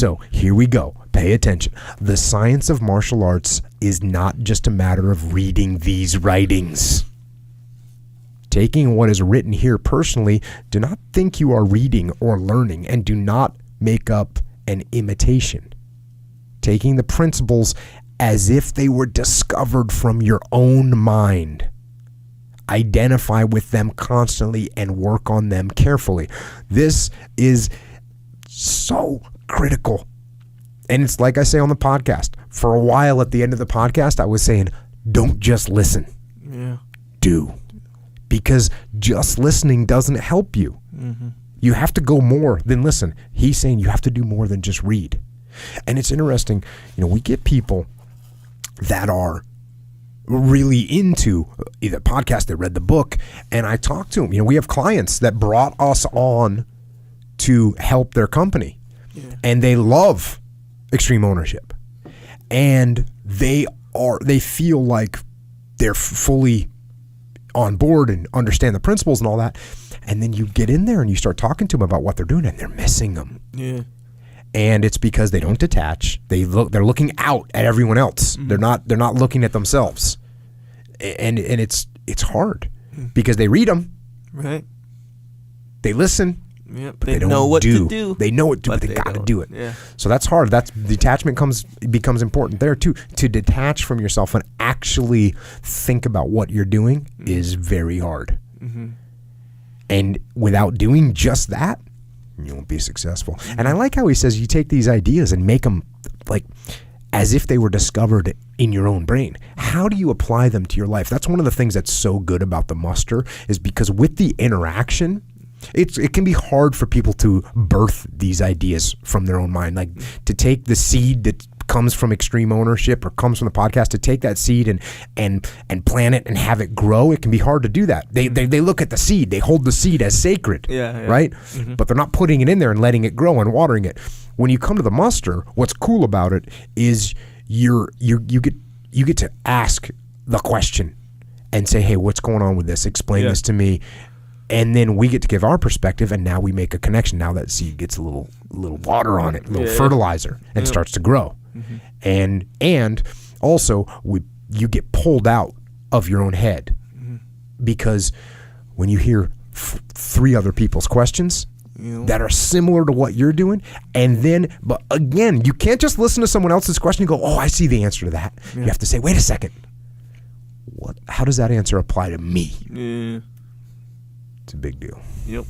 So here we go. Pay attention. The science of martial arts is not just a matter of reading these writings. Taking what is written here personally, do not think you are reading or learning, and do not make up an imitation. Taking the principles as if they were discovered from your own mind. Identify with them constantly and work on them carefully. This is so critical. And it's like I say on the podcast. For a while at the end of the podcast, I was saying, don't just listen. Yeah. Do. Because just listening doesn't help you. Mm-hmm. You have to go more than listen. He's saying you have to do more than just read. And it's interesting, we get people that are really into either podcast, they read the book, and I talk to them. We have clients that brought us on to help their company. Yeah. And they love extreme ownership. And they feel like they're fully on board and understand the principles and all that. And then you get in there and you start talking to them about what they're doing, and they're missing them. Yeah. And it's because they don't detach. They're looking out at everyone else. Mm-hmm. They're not looking at themselves. And it's hard because they read them. Right. They listen. Yep. But They don't know what to do. They know what to do, but they got to don't. do it. Yeah. So that's hard. Detachment becomes important there too. To detach from yourself and actually think about what you're doing is very hard. Mm-hmm. And without doing just that, you won't be successful. And I like how he says you take these ideas and make them like as if they were discovered in your own brain. How do you apply them to your life? That's one of the things that's so good about the muster, is because with the interaction, it can be hard for people to birth these ideas from their own mind. Like to take the seed that comes from extreme ownership or comes from the podcast, to take that seed and plant it and have it grow. It can be hard to do that. They look at the seed, they hold the seed as sacred, right? Mm-hmm. But they're not putting it in there and letting it grow and watering it. When you come to the muster, what's cool about it is you get to ask the question and say, hey, what's going on with this? Explain this to me. And then we get to give our perspective, and now we make a connection. Now that seed gets a little water on it, a little fertilizer, and starts to grow. Mm-hmm. And also you get pulled out of your own head, because when you hear three other people's questions that are similar to what you're doing, but again, you can't just listen to someone else's question and go, oh, I see the answer to that. You have to say, wait a second, how does that answer apply to me? Yeah. It's a big deal. Yep.